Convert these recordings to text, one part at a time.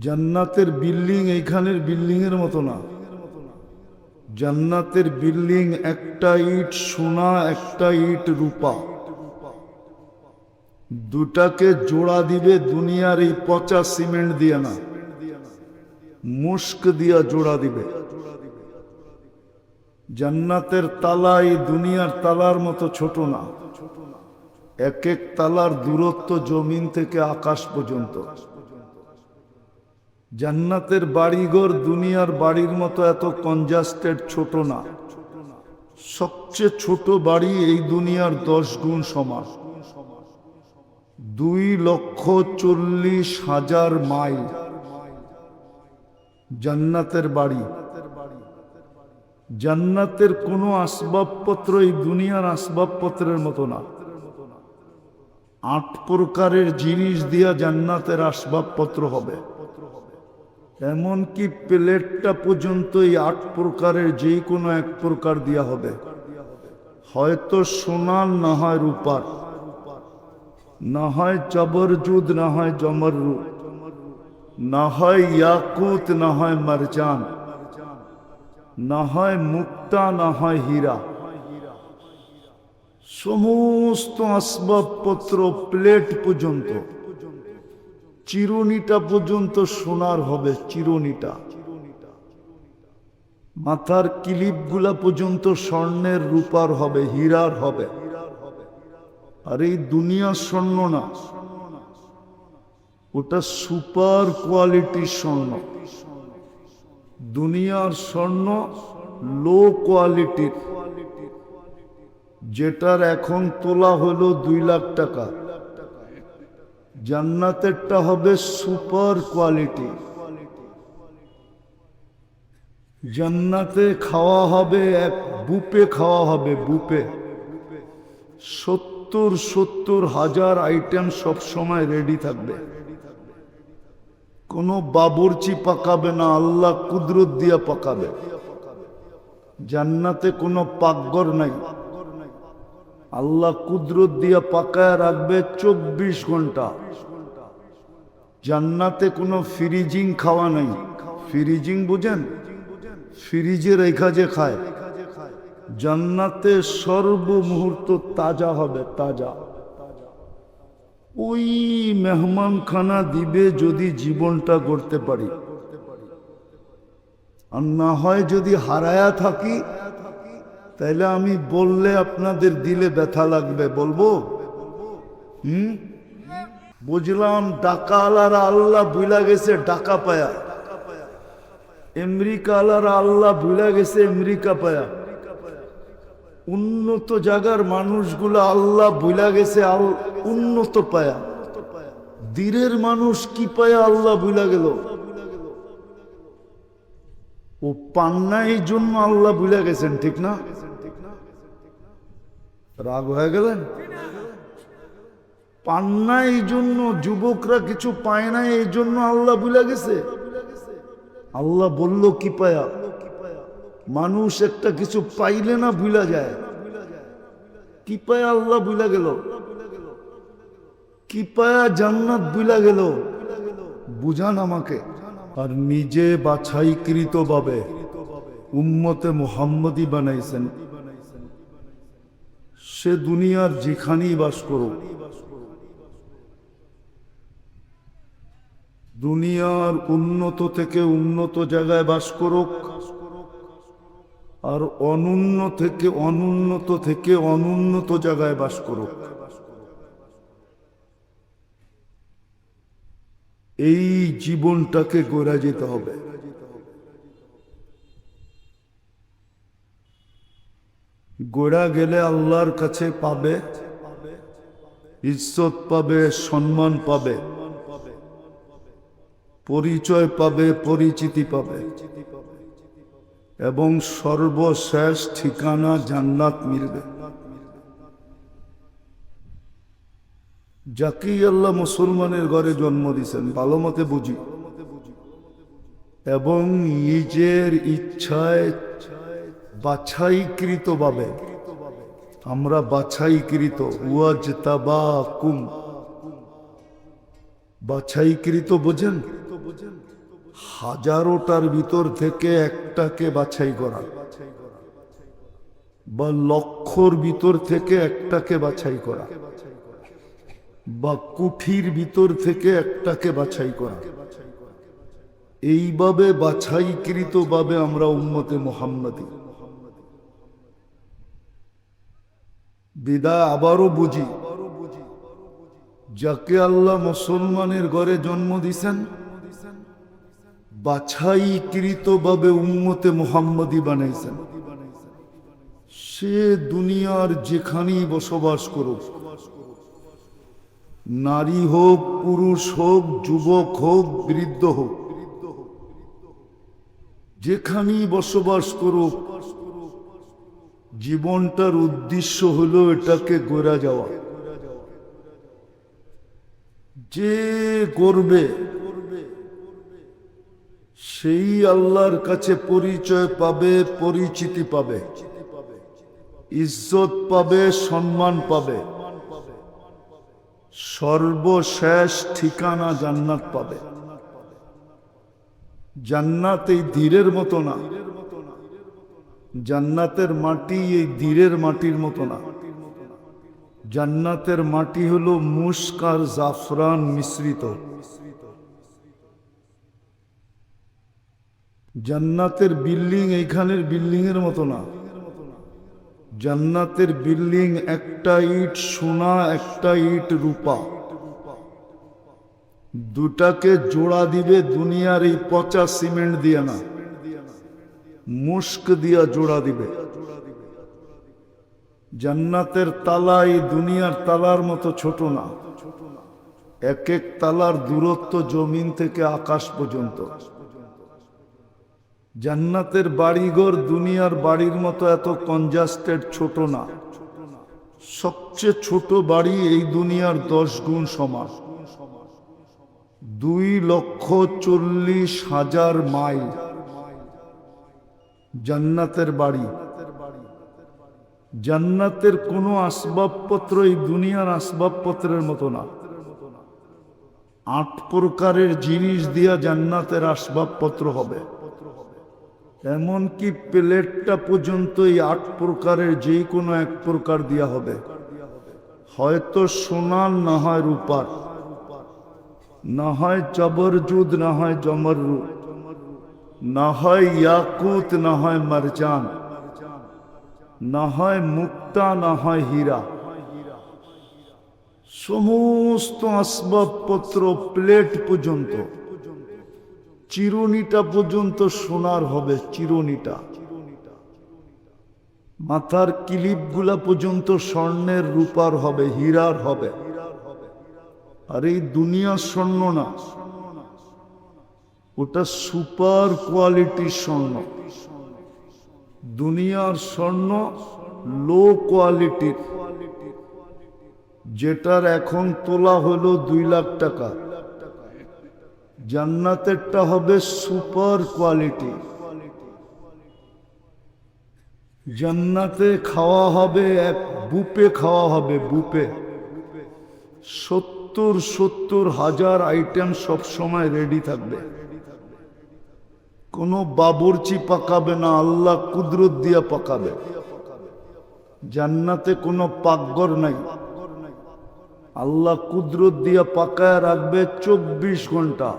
জান্নাতের বিল্ডিং এইখানের বিল্ডিং এর মতো না। জান্নাতের বিল্ডিং একটা ইট সোনা, একটা ইট রূপা। দুটাকে জোড়া দিবে দুনিয়ার এই পচা সিমেন্ট দিয়ে না, মুস্ক দিয়া জোড়া দিবে। জান্নাতের তালা এই দুনিয়ার তালার মতো ছোট না। এক এক তালার দূরত্ব জমিন থেকে আকাশ পর্যন্ত। জান্নাতের বাড়িঘর দুনিয়ার বাড়ির মতো এত কনজাস্টেড ছোট না। সবচেয়ে ছোট বাড়ি এই দুনিয়ার 10 গুণ সমান। 2,40,000 মাইল জান্নাতের বাড়ি। জান্নাতের কোনো আসবাবপত্র এই দুনিয়ার আসবাবপত্রের মতো না। 8 প্রকারের জিনিস দিয়া জান্নাতের আসবাবপত্র হবে। এমনকি প্লেটটা পর্যন্ত এই 8 প্রকারের যে কোনো এক প্রকার দিয়া হবে। হয়তো সোনার, না হয় রূপার, না হয় জবরজুদ, না হয় জমরু, না হয় ইয়াকুত, না হয় মারজান, না হয় মুক্তা, না হয় হীরা। সমস্ত আসবাবপত্র প্লেট পর্যন্ত, চিরুনিটা পর্যন্ত সোনার হবে। চিরুনিটা, মাথার ক্লিপগুলা পর্যন্ত স্বর্ণের, রূপার হবে, হীরার হবে। আর এই দুনিয়ার স্বর্ণ না, ওটা সুপার কোয়ালিটির স্বর্ণ। দুনিয়ার স্বর্ণ লো কোয়ালিটির, যেটার এখন তোলা হলো 2 লাখ টাকা। জান্নাতেরটা হবে সুপার কোয়ালিটি। জান্নাতে খাওয়া হবে, এক বুপে খাওয়া হবে। বুপে 70,000 আইটেম সব সময় রেডি থাকবে। কোনো বাবুর্চি পাকাবে না, আল্লাহ কুদরত দিয়া পাকাবে। জান্নাতে কোনো পাকঘর নাই, আল্লাহ কুদরত দিয়া পাকায় রাখবে 24 ঘন্টা। জান্নাতে কোনো ফ্রিজিং খাওয়া নাই। ফ্রিজিং বুঝেন? ফ্রিজে রেখা যে খায়। জান্নাতে সর্বমুহূর্ত তাজা হবে, তাজা। ওই মেহমানখানা দিবে যদি জীবনটা গড়তে পারি। আর না হয় যদি হারায়া থাকি, তাইলে আমি বললে আপনাদের দিলে ব্যথা লাগবে। বলবো? বুঝলাম টাকা আলারা আল্লাহ ভুলা গেছে টাকা পায়া, আমেরিকা আলারা আল্লাহ ভুলা গেছে আমেরিকা পায়া। উন্নত জায়গার মানুষগুলো আল্লাহ ভুলা গেছে উন্নত পায়া। দীরের মানুষ কি পায়া আল্লাহ ভুলা গেল? ও পান্না, এই জন্য আল্লাহ ভুলা গেছেন, ঠিক না? রাগ হয়ে গেলেন? পান্না এই জন্য, যুবকরা কিছু পায় না এই জন্য আল্লাহ ভুলা গেছে। আল্লাহ বলল কি পায়া? মানুষ একটা কিছু পাইলে না ভুলা যায়। কি পায়া আল্লাহ ভুলা গেল? কি পায়া জান্নাত ভুলা গেল? বুঝান আমাকে। আর নিজে বাছাইকৃত ভাবে উম্মতে মুহাম্মদী বানাইছেন। সে দুনিয়ার যেখানেই বাস করুক, দুনিয়ার উন্নত থেকে উন্নত জায়গায় বাস করুক, আর অনুন্নত থেকে অনুন্নত জায়গায় বাস করুক, এই জীবনটাকে গড়ে যেতে হবে। গড়া গেলে আল্লাহর কাছে পাবে, ইজ্জত পাবে, সম্মান পাবে, পরিচয় পাবে, পরিচিতি পাবে, এবং সর্বশেষ ঠিকানা জান্নাত মিলবে। যাকেই আল্লাহ মুসলমানের ঘরে জন্ম দিয়েছেন, ভালো মতে বুঝি, এবং নিজের ইচ্ছায় বাছাইকৃত ভাবে, আমরা বাছাইকৃত, ওয়াজতাবাকুম, বাছাইকৃত বোঝেন? হাজারোটার ভিতর থেকে একটাকে বাছাই করা, বা লক্ষর ভিতর থেকে একটাকে বাছাই করা, বা কুঠির ভিতর থেকে একটাকে বাছাই করা। এইভাবে বাছাইকৃত ভাবে আমরা উম্মতে মুহাম্মাদী। বিদায় আবারও বুঝি, যাকে আল্লাহ মুসলমানের ঘরে জন্ম দিছেন, বাছাইকৃত ভাবে উম্মতে মুহাম্মাদী বানাইছেন। সে দুনিয়ার যেখানেই বসবাস করুক, নারী হোক, পুরুষ হোক, যুবক হোক, বৃদ্ধ হোক, যেখানেই বসবাস করুক, জীবনটার উদ্দেশ্য হলো এটাকে গড়া যাওয়া। যে করবে সেই আল্লাহর কাছে পরিচয় পাবে, পরিচিতি পাবে, ইজ্জত পাবে, সম্মান পাবে, সর্বশেষ ঠিকানা জান্নাত পাবে। জান্নাত এই ধীরের মতো না, জান্নাতের মাটি এই ধীরের মাটির মতো না। জান্নাতের মাটি হলো মুস্ক আর জাফরান মিশ্রিত। জান্নাতের বিল্ডিং এইখানের বিল্ডিং এর মতো না। জান্নাতের বিল্ডিং একটা ইট সোনা, একটা ইট রূপা। দুটাকে জোড়া দিবে দুনিয়ার এই পচা সিমেন্ট দিয়ে না, মুস্ক দিয়া জোড়া দিবে। জান্নাতের তালা এই দুনিয়ার তালার মতো ছোট না। এক এক তালার দূরত্ব জমিন থেকে আকাশ পর্যন্ত। জান্নাতের বাড়িঘর দুনিয়ার বাড়ির মতো এত কনজাস্টেড ছোট না। সবচেয়ে ছোট বাড়ি এই দুনিয়ার 10 গুণ সমান। 2,40,000 মাইল জান্নাতের বাড়ি। জান্নাতের কোনো আসবাবপত্র এই দুনিয়ার আসবাবপত্রের মতো না। 8 প্রকারের জিনিস দিয়া জান্নাতের আসবাবপত্র হবে। এমনকি প্লেটটা পর্যন্ত এই 8 প্রকারের যে কোনো এক প্রকার দিয়া হবে। হয়তো সোনার, না হয় রূপার, না হয় জবরজুদ, না হয় জমরু, না হয় ইয়াকুত, না হয় মারজান, না হয় মুক্তা, না হয় হীরা। সমস্ত আসবাবপত্র প্লেট পর্যন্ত, চিরুনিটা পর্যন্ত সোনার হবে। চিরুনিটা, মাথার ক্লিপগুলা পর্যন্ত স্বর্ণের, রূপার হবে, হীরার হবে। আর এই দুনিয়ার স্বর্ণ না, ওটা সুপার কোয়ালিটির স্বর্ণ। দুনিয়ার স্বর্ণ লো কোয়ালিটির, যেটার এখন তোলা হলো 2 লাখ টাকা। জান্নাতেরটা হবে সুপার কোয়ালিটি। জান্নাতে খাওয়া হবে, এক বুপে খাওয়া হবে, বুপে। 70,000 আইটেম সব সময় রেডি থাকবে। কোনো বাবুর্চি পাকাবে না, আল্লাহ কুদরত দিয়া পাকাবে। জান্নাতে কোনো পাকঘর নাই, আল্লাহ কুদরত দিয়া পাকায় রাখবে 24 ঘন্টা।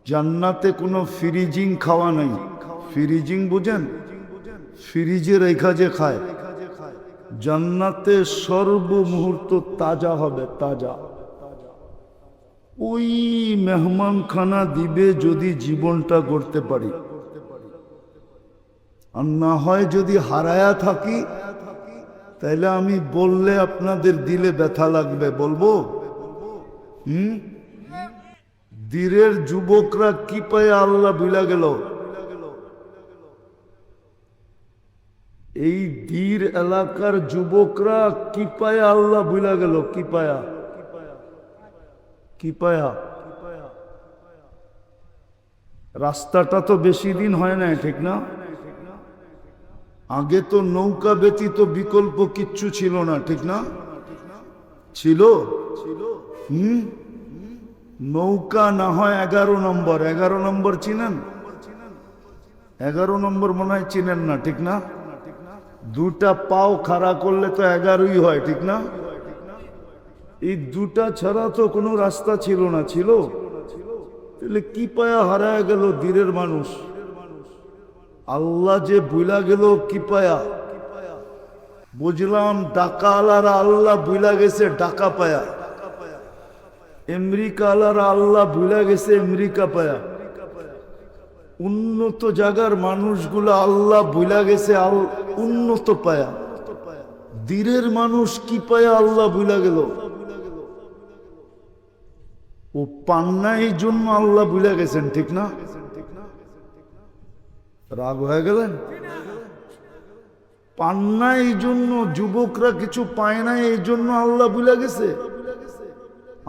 জান্নাতে কোনো ফ্রিজিং খাওয়া নাই। ফ্রিজিং বুঝেন? ফ্রিজে রেখা যে খায়। জান্নাতে সর্বমুহূর্ত তাজা হবে, তাজা। ওই মেহমানখানা দিবে যদি জীবনটা গড়তে পারি। আর না হয় যদি হারায়া থাকি, তাইলে আমি বললে আপনাদের দিলে ব্যথা লাগবে। বলবো? দিনের যুবকরা কি পায় আল্লাহ ভুলা গেল। এই দীর এলাকার যুবকরা কি পায় আল্লাহ ভুলা গেল। কি পায়া? কি পায়া? রাস্তাটা তো বেশি দিন হয় না, ঠিক না? আগে তো নৌকা ব্যতীত বিকল্প কিচ্ছু ছিল না, ঠিক না? ছিল? নৌকা না হয় 11 নম্বর। 11 নম্বর চিনেন? 11 নম্বর মনে হয় চিনেন না, ঠিক না? দুটা পাও খাড়া করলে তো 11ই হয়, ঠিক না? এই দুটা ছাড়া তো কোনো রাস্তা ছিল না। ছিল? তাহলে কি পায়া হারায় গেল দিনের মানুষ? আল্লাহ যে বুইলা গেল কি পায়া? বুঝলাম ডাকা আলারা আল্লাহ বুইলা গেছে ডাকা পায়া, আমেরিকা আলারা আল্লাহ বুইলা গেছে আমেরিকা পায়া, উন্নত জায়গার মানুষগুলো আল্লাহ বুইলা গেছে উন্নত পায়া। দিনের মানুষ কি পায়া আল্লাহ বুইলা গেল? ও পান্না, এই জন্য আল্লাহ বুইলা গেছেন, ঠিক না? রাগ হয়ে গেলেন? পান্না এই জন্য, যুবকরা কিছু পায় না এই জন্য আল্লাহ বুইলা গেছে?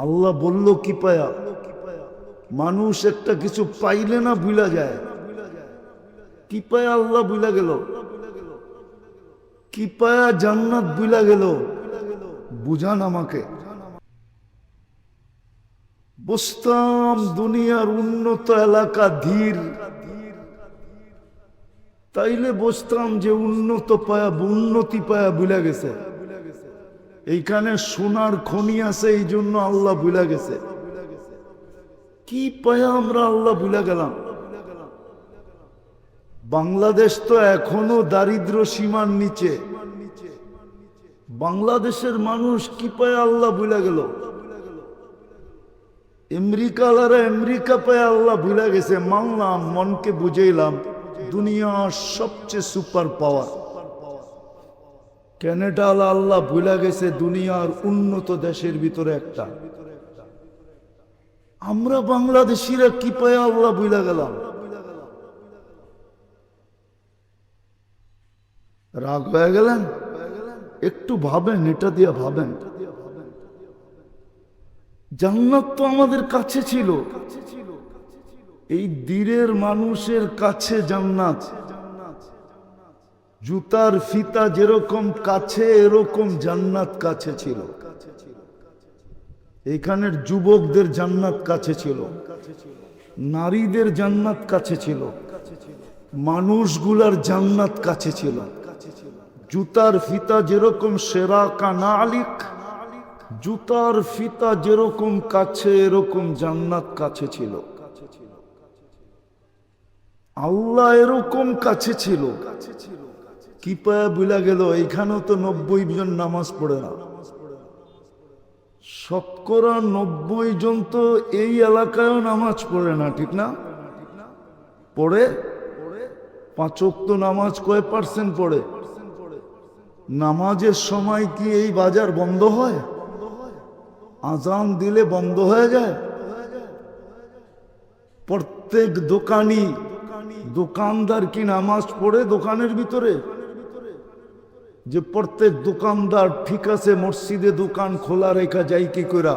আল্লাহ বলল কি পায়া? মানুষ একটা কিছু পাইলে না ভুলা যায়। কি পায়া আল্লাহ ভুলা গেল? কি পায়া জান্নাত ভুলা গেল? বুঝান আমাকে। বুঝতাম দুনিয়ার উন্নত এলাকা ধীর, তাইলে বুঝতাম যে উন্নত পায়া, উন্নতি পায়া ভুলা গেছে। এইখানে সোনার খনি আছে এই জন্য আল্লাহ ভুলা গেছে। কি পায়া আমরা আল্লাহ ভুলা গেলাম? বাংলাদেশ তো এখনো দারিদ্র সীমার নিচে। বাংলাদেশের মানুষ কি পায়া আল্লাহ ভুলা গেল? আমেরিকালারা আমেরিকা পায়া আল্লাহ ভুলা গেছে। মানলাম, মনকে বুঝাইলাম দুনিয়ার সবচেয়ে সুপার পাওয়ার ক্যানাডা আল্লাহ ভুলা গেছে দুনিয়ার উন্নত দেশের ভিতরে একটা। আমরা বাংলাদেশিরা কি পায় আল্লাহ ভুলা গেলাম? রাগ হয়ে গেলেন? একটু ভাবেন, এটা দিয়ে ভাবেন। জান্নাত তো আমাদের কাছে ছিল, এই দিনের মানুষের কাছে জান্নাত। জুতার ফিতা যেরকম কাছে, এরকম জান্নাত কাছে ছিল। এখানের যুবকদের জান্নাত কাছে ছিল, নারীদের জান্নাত কাছে ছিল, মানুষগুলার জান্নাত কাছে ছিল। জুতার ফিতা যেরকম সেরা কানা আলিক, জুতার ফিতা যেরকম কাছে, এরকম জান্নাত কাছে ছিল। আল্লাহ এরকম কাছে ছিল। কি পায়া ভুলা গেল? এইখানেও তো 90 জন নামাজ পড়ে না। শতকরা 90 জন তো এই এলাকায়ও নামাজ পড়ে না, ঠিক না? পড়ে? 5 ওয়াক্ত নামাজ কয় পার্সেন্ট পড়ে? নামাজের সময় কি এই বাজার বন্ধ হয়? আজান দিলে বন্ধ হয়ে যায়? প্রত্যেক দোকানদার কি নামাজ পড়ে দোকানের ভিতরে? যে প্রত্যেক দোকানদার ঠিক আছে মসজিদে দোকান খোলা রেখা যায় কি করা?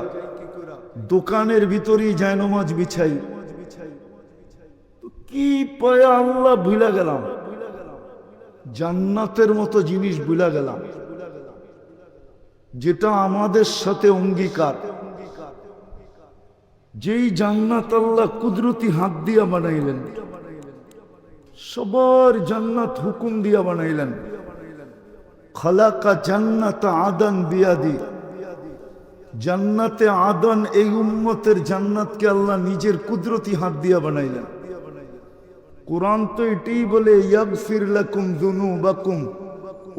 দোকানের ভিতরেই যায় নামাজ বিছাই। কি পায়া আল্লাহ ভুলা গেলাম? জান্নাতের মতো জিনিস ভুলা গেলাম, যেটা আমাদের সাথে অঙ্গীকার। যেই জান্নাত আল্লাহ কুদরতি হাত দিয়া বানাইলেন, সবার জান্নাত হুকুম দিয়া বানাইলেন। খালাকা জান্নাত আদন বিয়াদি, জান্নাতে আদন এই উম্মতের জান্নাতকে আল্লাহ নিজের কুদরতি হাত দিয়া বানাইলেন। কুরআন তো এটাই বলে, ইয়াগফির লাকুম যুনুবাকুম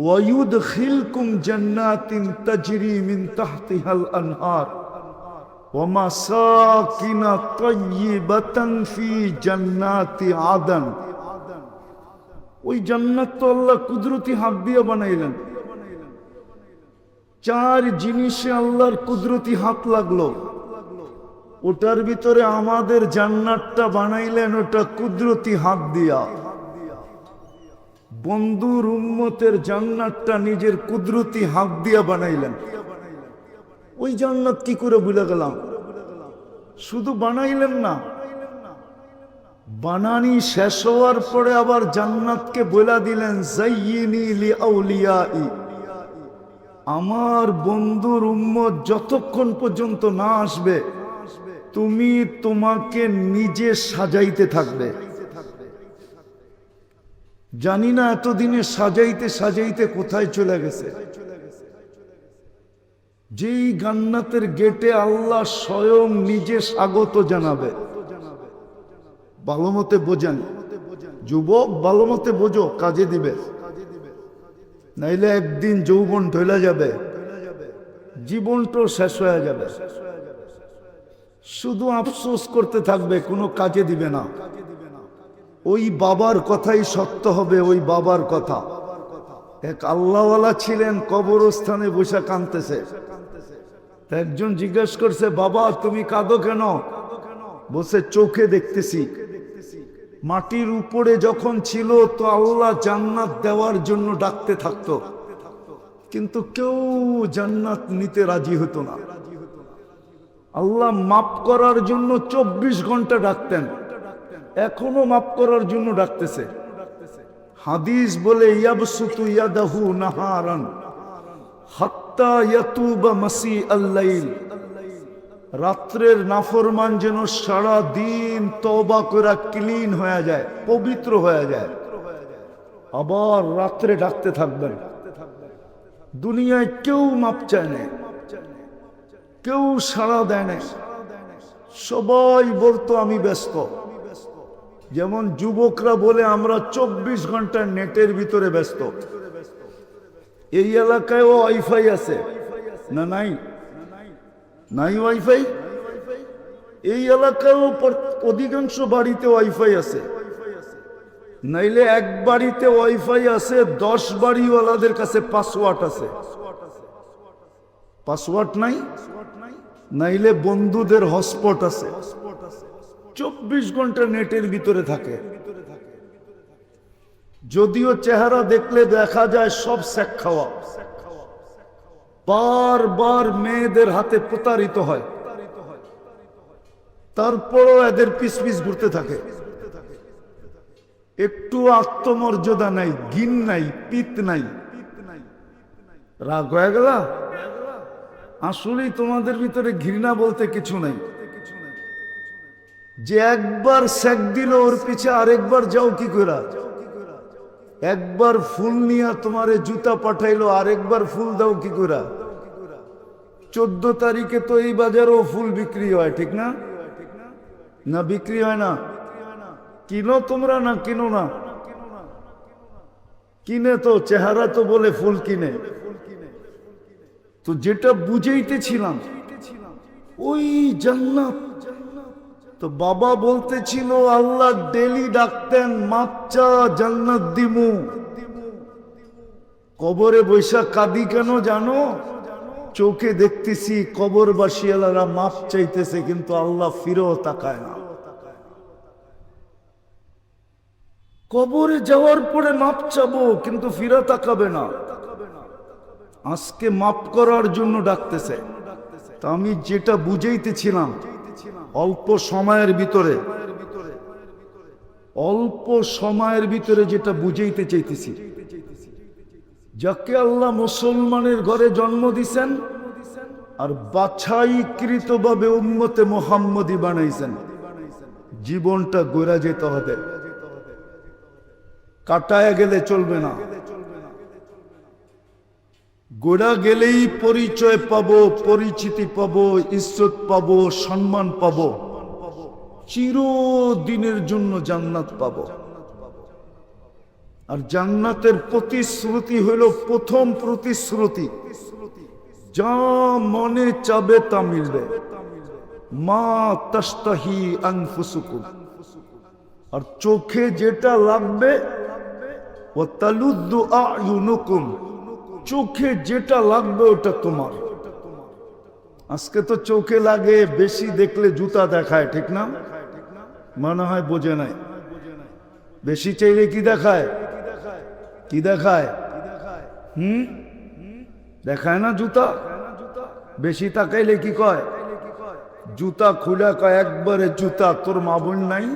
ওয়া ইউদখিলকুম জান্নাতিন তাজরি মিন তাহতিহাল আনহার ওয়া মাসাকিনা তাইয়্যিবাতান ফি জান্নাতি আদন। ওই জান্নাত তো আল্লাহ কুদরতি হাত দিয়ে বানাইলেন। 4 জিনিসে আল্লাহর কুদরতি হাত লাগলো। ওটার ভিতরে আমাদের জান্নাতটা বানাইলেন ওটা কুদরতি হাত দিয়া। বন্ধুর উম্মতের জান্নাতটা নিজের কুদরতি হাত দিয়া বানাইলেন। ওই জান্নাত কি করে ভুলে গেলাম? শুধু বানাইলেন না, বানানি শেষ হওয়ার পরে আবার জান্নাতকে বলে দিলেন, যায়্যিনি লিআউলিয়াই। আমার বন্ধুর উম্মত যতক্ষণ পর্যন্ত না আসবে তুমি তোমাকে নিজে সাজাইতে থাকবে। জানি না এতদিনে সাজাইতে সাজাইতে কোথায় চলে গেছে। যেই জান্নাতের গেটে আল্লাহ স্বয়ং নিজে স্বাগত জানাবে। ভালো মতে বোঝেন যুবক, ভালো মতে বোঝো, কাজে দিবে, নাইলে একদিন যৌবন ঢলে যাবে, জীবনটাও শেষ হয়ে যাবে। শুধু আফসোস করতে থাকবে, কোনো কাজে দিবে না। ওই বাবার কথাই সত্য হবে, ওই বাবার কথা। এক আল্লাহওয়ালা ছিলেন, কবরস্থানে বসে কাঁদতেছে। একজন জিজ্ঞেস করছে, বাবা তুমি কাঁদো কেন? বসে চোখে দেখতেছি। মাটির উপরে যখন ছিল তো আল্লাহ জান্নাত দেওয়ার জন্য ডাকতে থাকতো, কিন্তু কেউ জান্নাত নিতে রাজি হতো না। আল্লাহ মাফ করার জন্য 24 ঘন্টা ডাকতেন, এখনো মাফ করার জন্য ডাকতেছে। হাদিস বলে, ইয়াবসুতু ইয়াদাহু নাহারান হাত্তা ইয়াতুবা মাসি আল-লাইল। রাত্রের নাফরমান যেন সারা দিন তওবা করে ক্লিন হয়ে যায়, পবিত্র হয়ে যায়, আবার রাত্রে ডাকতে থাকবেন। দুনিয়ায় কেউ মাপ চায় না, কেউ সাড়া দেয় না, সবাই বলতো আমি ব্যস্ত। যেমন যুবকরা বলে আমরা 24 ঘন্টা নেটের ভিতরে ব্যস্ত। এই এলাকায়ও ওয়াইফাই আছে না? নাই? নাই ওয়াইফাই? এই এলাকায়ও অধিকাংশ বাড়িতে ওয়াইফাই আছে, নাইলে এক বাড়িতে ওয়াইফাই আছে, 10 বাড়িওয়ালাদের কাছে পাসওয়ার্ড আছে। পাসওয়ার্ড নাই, নাইলে বন্ধুদের হটস্পট আছে। 24 ঘন্টা নেটের ভিতরে থাকে। যদিও চেহারা দেখলে দেখা যায় সব শেখ খাওয়া, বারবার মেয়েদের হাতে প্রতারিত হয়, তারপরও এদের পিছ পিছ ঘুরতে থাকে। একটু আত্মমর্যাদা নাই, ঘিন নাই, পিত নাই। রাগ হয়ে গেল? আসলেই তোমাদের ভিতরে ঘৃণা বলতে কিছু নাই। যে একবার শেখ দিল ওর পিছে আরেকবার যাও কি করে? একবার ফুল নিয়ে তোমারে জুতা পাঠাইলো, আরেকবার ফুল দাও কি করে? 14 তারিখে তো এই বাজারেও ফুল বিক্রি হয়, ঠিক না? না বিক্রি হয় না? কিনো তোমরা না কিনো না? কিনে তো, চেহারা তো বলে ফুল কিনে। তো যেটা বুঝাইতেছিলাম ওই জান্নাত। তো বাবা বলতেছিল আল্লাহ ডেলি ডাকতেন, মাপচা জান্নাত দিমু। কবরে বৈশা কাঁদি কেন জানো? চোখে দেখতেছি কবরবাসীরা মাপ চাইতেছে, কিন্তু আল্লাহ ফিরেও তাকায় না। কবরে যাওয়ার পরে মাপ চাবো, কিন্তু ফিরে তাকাবে না। আজকে মাপ করার জন্য ডাকতেছে। তা আমি যেটা বুঝাইতেছিলাম, অল্প সময়ের ভিতরে যেটা বুঝাইতে চাইতেছি, যাকে আল্লাহ মুসলমানের ঘরে জন্ম দিছেন আর বাছাইকৃত ভাবে উম্মতে মুহাম্মদী বানাইছেন, জীবনটা গড়া যেতে হবে, কাটায় গেলে চলবে না। গোড়া গেলেই পরিচয় পাবো, পরিচিতি পাবো, ইজ্জত পাবো, সম্মান পাবো, চিরদিনের জন্য জান্নাত পাবো। আর জান্নাতের প্রতিশ্রুতি হলো প্রথম প্রতিশ্রুতি, যা মনে চাবে তা মিলবে। মা তাশতাহি আনফুসুকুম। আর চোখে যেটা লাগবে, ওয়া তালুদ্দু আ'য়ুনুকুম, চোখে যেটা লাগবে ওটা তোমার। আজকে তো চোখে লাগে, বেশি দেখলে জুতা দেখায়, ঠিক না? মনে হয় বোঝে নাই। বেশি চাইলে কি দেখায়? কি দেখায়? দেখায় না জুতা? বেশি তাকাইলে কি কয়? জুতা খুলে কয় একবারে জুতা। তোর মা বোন নাই?